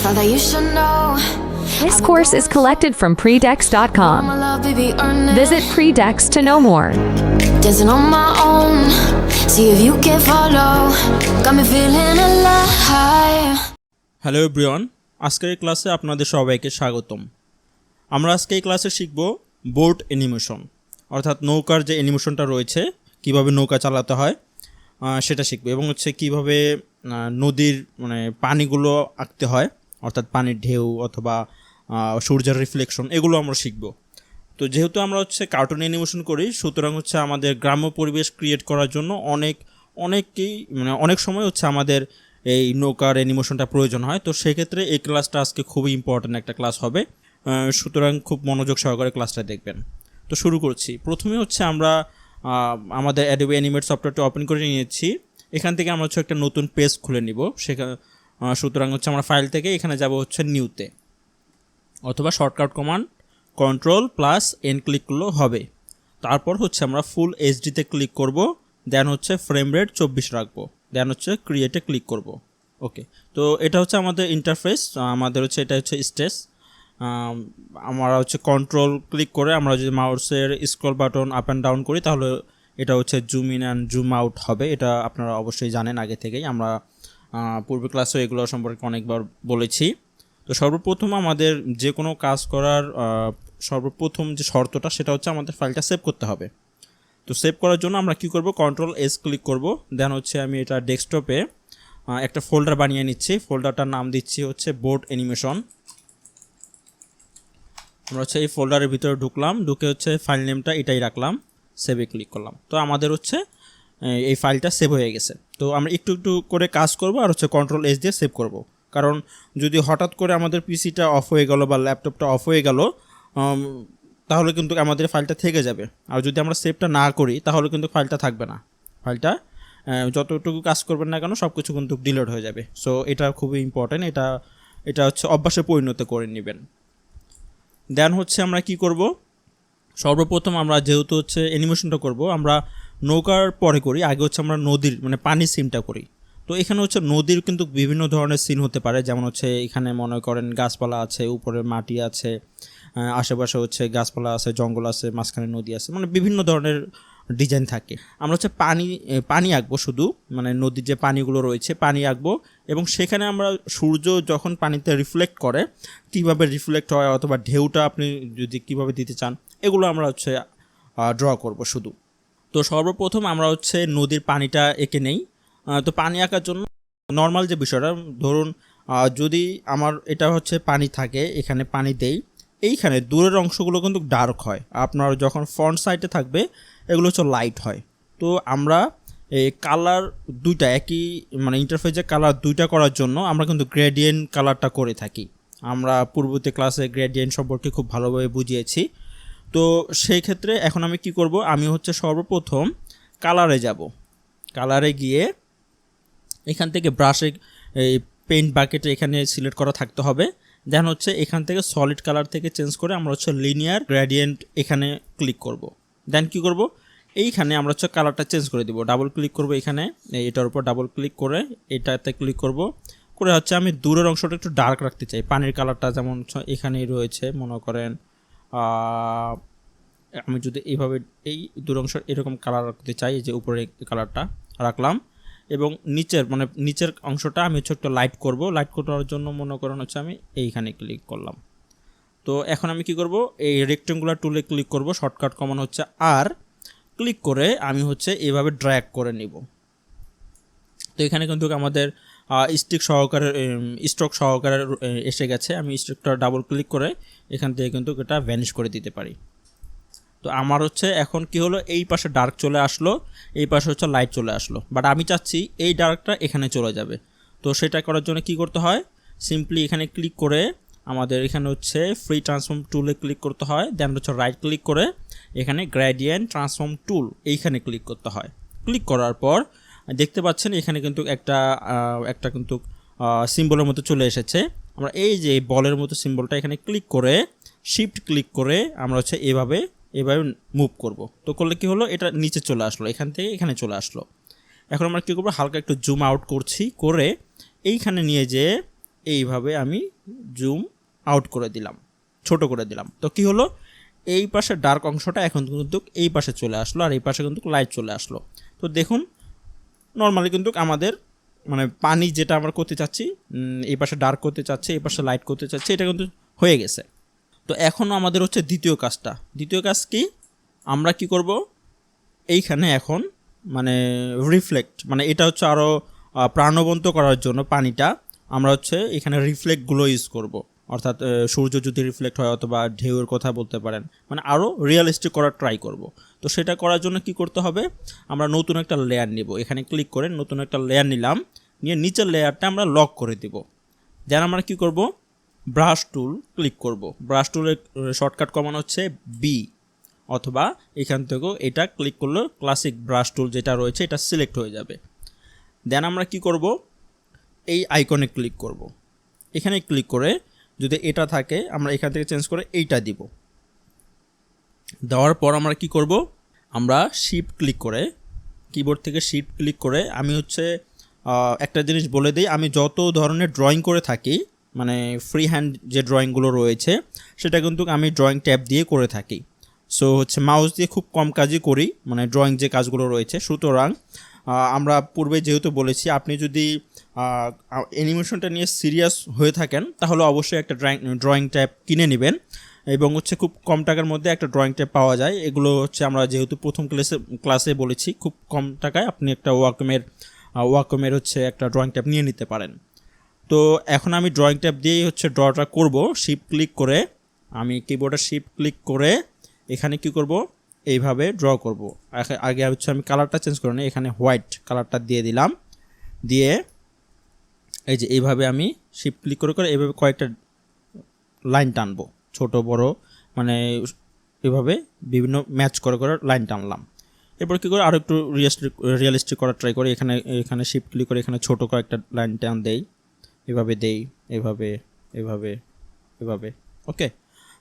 Thought that you should know. This course is collected from My predex.com. love, baby, earn it. Visit Predex to know more. Dancing on my own. See if you can follow. Got me feeling alive. Hello everyone, আজকের এই ক্লাসে আপনাদের সবাইকে স্বাগতম। আমরা আজকে এই ক্লাসে শিখব বোট অ্যানিমেশন, অর্থাৎ নৌকার যে অ্যানিমেশনটা রয়েছে কিভাবে নৌকা চালাতে হয় সেটা শিখব, এবং হচ্ছে কিভাবে নদীর পানিগুলো আঁকতে হয়, অর্থাৎ পানির ঢেউ অথবা সূর্যের রিফ্লেকশন, এগুলো আমরা শিখব। তো যেহেতু আমরা হচ্ছে কার্টুন অ্যানিমেশন করি, সুতরাং হচ্ছে আমাদের গ্রাম্য পরিবেশ ক্রিয়েট করার জন্য অনেক সময় হচ্ছে আমাদের এই নৌকার অ্যানিমেশনটা প্রয়োজন হয়। তো সেক্ষেত্রে এই ক্লাসটা আজকে খুবই ইম্পর্ট্যান্ট একটা ক্লাস হবে, সুতরাং খুব মনোযোগ সহকারে ক্লাসটা দেখবেন। তো শুরু করছি। প্রথমে হচ্ছে আমরা আমাদের অ্যাডোবি অ্যানিমেট সফটওয়্যারটি ওপেন করে নিয়েছি। এখান থেকে আমরা হচ্ছে একটা নতুন পেজ খুলে নিব। সুতরাং হচ্ছে আমরা ফাইল থেকে এখানে যাব হচ্ছে নিউতে, অথবা শর্টকাট কমান্ড Ctrl+N ক্লিক করলেও হবে। তারপর হচ্ছে আমরা ফুল এইচডিতে ক্লিক করব, দেন হচ্ছে ফ্রেম রেট 24 রাখবো, দেন হচ্ছে ক্রিয়েটে ক্লিক করব। ওকে, তো এটা হচ্ছে আমাদের ইন্টারফেস, আমাদের হচ্ছে এটা হচ্ছে স্টেজ। আমরা হচ্ছে কন্ট্রোল ক্লিক করে আমরা যদি মাউসের scroll button up and down করি, তাহলে এটা হচ্ছে zoom in and zoom out হবে। এটা আপনারা অবশ্যই জানেন আগে থেকেই, আমরা পূর্বে ক্লাসে এগুলো সম্পর্কে অনেকবার বলেছি। তো সর্বপ্রথম আমাদের যে কোনো কাজ করার সর্বপ্রথম যে শর্তটা, সেটা হচ্ছে আমাদের ফাইলটা সেভ করতে হবে। তো সেভ করার জন্য আমরা কি করব, Ctrl+S ক্লিক করব, দেন হচ্ছে আমি এটা ডেস্কটপে একটা ফোল্ডার বানিয়ে নিচ্ছি। ফোল্ডারটার নাম দিচ্ছি হচ্ছে বোট অ্যানিমেশন। আমরা হচ্ছে এই ফোল্ডারের ভিতরে ঢুকলাম, ঢুকে হচ্ছে ফাইল নেমটা এটাই রাখলাম, সেভে ক্লিক করলাম। তো আমাদের হচ্ছে এই ফাইলটা সেভ হয়ে গেছে। তো আমরা একটু একটু করে কাজ করব, আর হচ্ছে Ctrl+S দিয়ে সেভ করব। কারণ যদি হঠাৎ করে আমাদের পিসিটা অফ হয়ে গেল বা ল্যাপটপটা অফ হয়ে গেল, তাহলে কিন্তু আমাদের ফাইলটা থেকে যাবে। আর যদি আমরা সেভটা না করি, তাহলে কিন্তু ফাইলটা থাকবে না। ফাইলটা যতটুকু কাজ করবেন না কেন, সব কিছু কিন্তু ডিলিট হয়ে যাবে। সো এটা খুবই ইম্পর্ট্যান্ট, এটা হচ্ছে অভ্যাসে পরিণত করে নেবেন। দেন হচ্ছে আমরা কি করব, সর্বপ্রথম আমরা যেহেতু হচ্ছে অ্যানিমেশনটা করব, আমরা নৌকার পরে করি, আগে হচ্ছে আমরা নদীর পানির সিনটা করি। তো এখানে হচ্ছে নদীর কিন্তু বিভিন্ন ধরনের সিন হতে পারে, যেমন হচ্ছে এখানে মনে করেন গাছপালা আছে, উপরে মাটি আছে, আশেপাশে হচ্ছে গাছপালা আছে, জঙ্গল আছে, মাঝখানে নদী আছে, বিভিন্ন ধরনের ডিজাইন থাকে। আমরা হচ্ছে পানি আঁকবো, শুধু নদীর যে পানিগুলো রয়েছে পানি আঁকবো, এবং সেখানে আমরা সূর্য যখন পানিতে রিফ্লেক্ট করে কীভাবে রিফ্লেক্ট হয়, অথবা ঢেউটা আপনি যদি কীভাবে দিতে চান, এগুলো আমরা হচ্ছে ড্র করব শুধু। তো সর্বপ্রথম আমরা হচ্ছে নদীর পানিটা এঁকে নেই। তো পানি আঁকার জন্য নর্মাল যে বিষয়টা, ধরুন যদি আমার এটা হচ্ছে পানি থাকে, এখানে পানি দেই, এইখানে দূরের অংশগুলো কিন্তু ডার্ক হয়, আপনার যখন ফ্রন্ট সাইডে থাকবে এগুলো হচ্ছে লাইট হয়। তো আমরা এই কালার দুইটা একই ইন্টারফেসে কালার দুইটা করার জন্য আমরা কিন্তু গ্রেডিয়েন্ট কালারটা করে থাকি। আমরা পূর্ববর্তী ক্লাসে গ্রেডিয়েন্ট সম্পর্কে খুব ভালোভাবে বুঝিয়েছি। তো সেই ক্ষেত্রে এখন আমি কি করব, আমি হচ্ছে সর্বপ্রথম কালারে যাব। কালারে গিয়ে এখান থেকে ব্রাশে এই পেইন্ট বাকেটে এখানে সিলেক্ট করা থাকতে হবে। দেন হচ্ছে এখান থেকে সলিড কালার থেকে চেঞ্জ করে আমরা হচ্ছে লিনিয়ার গ্রেডিয়েন্ট এখানে ক্লিক করব। দেন কি করব, এইখানে আমরা হচ্ছে কালারটা চেঞ্জ করে দিব, ডাবল ক্লিক করব, এখানে এটার উপর ডাবল ক্লিক করে এটাতে ক্লিক করব, করে হচ্ছে আমি দূরের অংশটা একটু ডার্ক রাখতে চাই। পানির কালারটা যেমন এখানেই রয়েছে, মনে করেন আমি যদি এইভাবে এই দূর অংশ এরকম কালার রাখতে চাই, যে উপরে কালারটা রাখলাম, এবং নিচের অংশটা আমি হচ্ছে একটু লাইট করব। লাইট করার জন্য মনে করেন হচ্ছে আমি এইখানে ক্লিক করলাম। তো এখন আমি কি করব, এই রেক্টেঙ্গুলার টুলে ক্লিক করব, শর্টকাট কমান্ড হচ্ছে আর, ক্লিক করে আমি হচ্ছে এইভাবে ড্র্যাগ করে নিব। তো এখানে কিন্তু আমাদের স্ট্রোক সহকারে এসে গেছে। আমি স্ট্রোকটা ডাবল ক্লিক করে এখান থেকে কিন্তু এটা ভ্যানিশ করে দিতে পারি। তো আমার হচ্ছে এখন কি হলো, এই পাশে ডার্ক চলে আসলো, এই পাশে হচ্ছে লাইট চলে আসলো, বাট আমি চাচ্ছি এই ডার্কটা এখানে চলে যাবে। তো সেটা করার জন্য কি করতে হয়, সিম্পলি এখানে ক্লিক করে আমাদের এখানে হচ্ছে ফ্রি ট্রান্সফর্ম টুলে ক্লিক করতে হয়। দেন হচ্ছে রাইট ক্লিক করে এখানে গ্রেডিয়েন্ট ট্রান্সফর্ম টুল এইখানে ক্লিক করতে হয়। ক্লিক করার পর দেখতে পাচ্ছেন এখানে কিন্তু একটা কিন্তু সিম্বলের মতো চলে এসেছে। আমরা এই যে বলের মতো সিম্বলটা এখানে ক্লিক করে শিফট ক্লিক করে আমরা হচ্ছে এভাবে মুভ করব। তো করলে কি হলো, এটা নিচে চলে আসলো, এখান থেকে এখানে চলে আসলো। এখন আমরা কী করবো, হালকা একটু জুম আউট করছি, করে এইখানে নিয়ে যেয়ে এইভাবে আমি জুম আউট করে দিলাম, ছোট করে দিলাম। তো কি হলো, এই পাশে ডার্ক অংশটা এখন কিন্তু এই পাশে চলে আসলো, আর এই পাশে কিন্তু লাইট চলে আসলো। তো দেখুন নর্মালি কিন্তু আমাদের মানে পানি যেটা আমরা করতে চাচ্ছি, এই পাশে ডার্ক করতে চাচ্ছি, এই পাশে লাইট করতে চাচ্ছি, এটা কিন্তু হয়ে গেছে। তো এখনও আমাদের হচ্ছে দ্বিতীয় কাজটা। দ্বিতীয় কাজ কি, আমরা কি করব, এইখানে এখন মানে রিফ্লেক্ট, মানে এটা হচ্ছে আরও প্রাণবন্ত করার জন্য পানিটা আমরা হচ্ছে এখানে রিফ্লেক্টগুলো ইউজ করব। অর্থাৎ সূর্য যদি রিফ্লেক্ট হয় অথবা ঢেউয়ের কথা বলতে পারেন, মানে আরও রিয়েলিস্টিক করার ট্রাই করব। তো সেটা করার জন্য কি করতে হবে, আমরা নতুন একটা লেয়ার নিব, এখানে ক্লিক করে নতুন একটা লেয়ার নিলাম, নিয়ে নিচের লেয়ারটা আমরা লক করে দিব। দেন আমরা কি করব, ব্রাশ টুল ক্লিক করব। ব্রাশ টুলের শর্টকাট কমানো হচ্ছে বি, অথবা এখান থেকেও এটা ক্লিক করলে ক্লাসিক ব্রাশ টুল যেটা রয়েছে এটা সিলেক্ট হয়ে যাবে। দেন আমরা কি করব, এই আইকনে ক্লিক করব। এখানে ক্লিক করে যদি এটা থাকে আমরা এখান থেকে চেঞ্জ করে এইটা দিব। দেওয়ার পর আমরা কি করব, আমরা শিফট ক্লিক করে, কিবোর্ড থেকে শিফট ক্লিক করে, আমি হচ্ছে একটা জিনিস বলে দিই, আমি যত ধরনের ড্রয়িং করে থাকি, মানে ফ্রি হ্যান্ড যে ড্রয়িংগুলো রয়েছে সেটা কিন্তু আমি ড্রয়িং ট্যাব দিয়ে করে থাকি। সো হচ্ছে মাউস দিয়ে খুব কম কাজই করি, মানে ড্রয়িং যে কাজগুলো রয়েছে। সুতরাং আমরা পূর্বে যেহেতু বলেছি, আপনি যদি অ্যানিমেশনটা নিয়ে সিরিয়াস হয়ে থাকেন তাহলে অবশ্যই একটা ড্রয়িং ট্যাব কিনে নেবেন, এবং হচ্ছে খুব কম টাকার মধ্যে একটা ড্রয়িং ট্যাব পাওয়া যায়। এগুলো হচ্ছে আমরা যেহেতু প্রথম ক্লাসে বলেছি, খুব কম টাকায় আপনি একটা ওয়াকমের হচ্ছে একটা ড্রয়িং ট্যাব নিয়ে নিতে পারেন। তো এখন আমি ড্রয়িং ট্যাব দিয়েই হচ্ছে ড্রটা করব। শিফট ক্লিক করে, আমি কিবোর্ডে শিফট ক্লিক করে এখানে কি করব, এইভাবে ড্র করব। আগে হচ্ছে আমি কালারটা চেঞ্জ করে নিই, এখানে হোয়াইট কালারটা দিয়ে দিলাম, দিয়ে এই যে এইভাবে আমি শিফট ক্লিক করে এইভাবে কয়েকটা লাইন টানবো, ছোট বড়, মানে এভাবে বিভিন্ন ম্যাচ করে লাইন টানলাম। এরপর কী করে আরও একটু রিয়েলিস্টিক করার ট্রাই করি, এখানে শিফট ক্লিক করে এখানে ছোটো কয়েকটা লাইন টান দেই, এভাবে দেই, এভাবে এভাবে এভাবে, ওকে।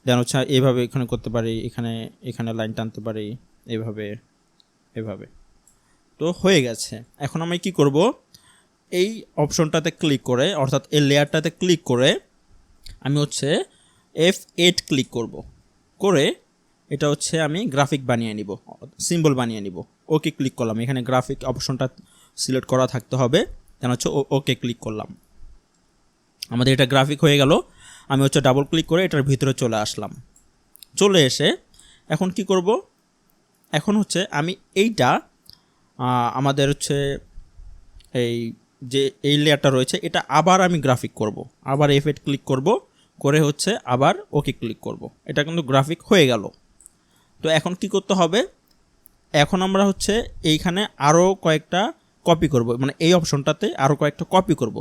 দেন হচ্ছে এইভাবে এখানে করতে পারি, এখানে লাইন টানতে পারি, এভাবে এভাবে। তো হয়ে গেছে। এখন আমি কি করব, এই অপশনটাতে ক্লিক করে, অর্থাৎ এই লেয়ারটাতে ক্লিক করে আমি হচ্ছে F8 ক্লিক করব, করে এটা হচ্ছে আমি গ্রাফিক বানিয়ে নিব, সিম্বল বানিয়ে নিব। ওকে ক্লিক করলাম, এখানে গ্রাফিক অপশনটা সিলেক্ট করা থাকতে হবে। দেন হচ্ছে ওকে ক্লিক করলাম, আমাদের এটা গ্রাফিক হয়ে গেল। আমি হচ্ছে ডাবল ক্লিক করে এটার ভিতরে চলে আসলাম। চলে এসে এখন কি করব, এখন হচ্ছে আমি এইটা আমাদের হচ্ছে এই লেয়ারটা রয়েছে এটা আবার আমি গ্রাফিক করব, আবার F8 ক্লিক করব, করে হচ্ছে আবার ওকে ক্লিক করব। এটা কিন্তু গ্রাফিক হয়ে গেল। তো এখন কি করতে হবে, এখন আমরা হচ্ছে এইখানে আরও কয়েকটা কপি করব, মানে এই অপশনটাতে আরও কয়েকটা কপি করব।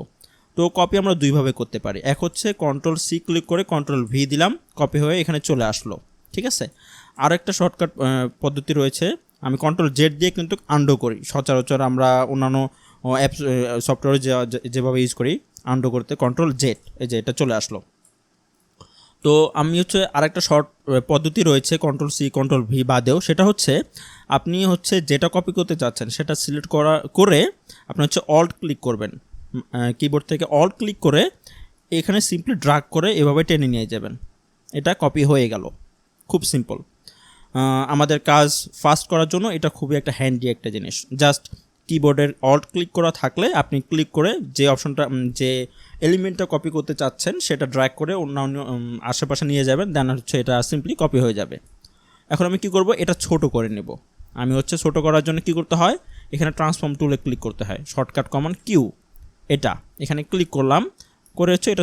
তো কপি আমরা দুইভাবে করতে পারি, এক হচ্ছে Ctrl+C ক্লিক করে Ctrl+V দিলাম, কপি হয়ে এখানে চলে আসলো, ঠিক আছে। আর একটা শর্টকাট পদ্ধতি রয়েছে, আমি Ctrl+Z দিয়ে কিন্তু আন্ডো করি। সচরাচর আমরা অন্যান্য অ্যাপস সফটওয়্যারে যেভাবে ইউজ করি আন্ডো করতে Ctrl+Z, এই যে এটা চলে আসলো। তো আমি হচ্ছে আরেকটা শর্ট পদ্ধতি রয়েছে Ctrl+C Ctrl+V বাদেও, সেটা হচ্ছে আপনি হচ্ছে যেটা কপি করতে চাচ্ছেন সেটা সিলেক্ট করে আপনি হচ্ছে অল্ট ক্লিক করবেন, কিবোর্ড থেকে অল্ট ক্লিক করে এখানে সিম্পলি ড্র্যাগ করে এভাবে টেনে নিয়ে যাবেন, এটা কপি হয়ে গেল। খুব সিম্পল, আমাদের কাজ ফাস্ট করার জন্য এটা খুবই একটা হ্যান্ডি একটা জিনিস। জাস্ট কিবোর্ডের অল্ট ক্লিক করা থাকলে আপনি ক্লিক করে যে অপশনটা, যে এলিমেন্টটা কপি করতে চাচ্ছেন সেটা ড্র্যাগ করে অন্যান্য আশেপাশে নিয়ে যাবেন, দেন হচ্ছে এটা সিম্পলি কপি হয়ে যাবে। এখন আমি কি করব, এটা ছোট করে নেব। আমি হচ্ছে ছোট করার জন্য কি করতে হয়, এখানে ট্রান্সফর্ম টুলে ক্লিক করতে হয়, শর্টকাট কমান্ড কিউ, এটা এখানে ক্লিক করলাম, করে হচ্ছে এটা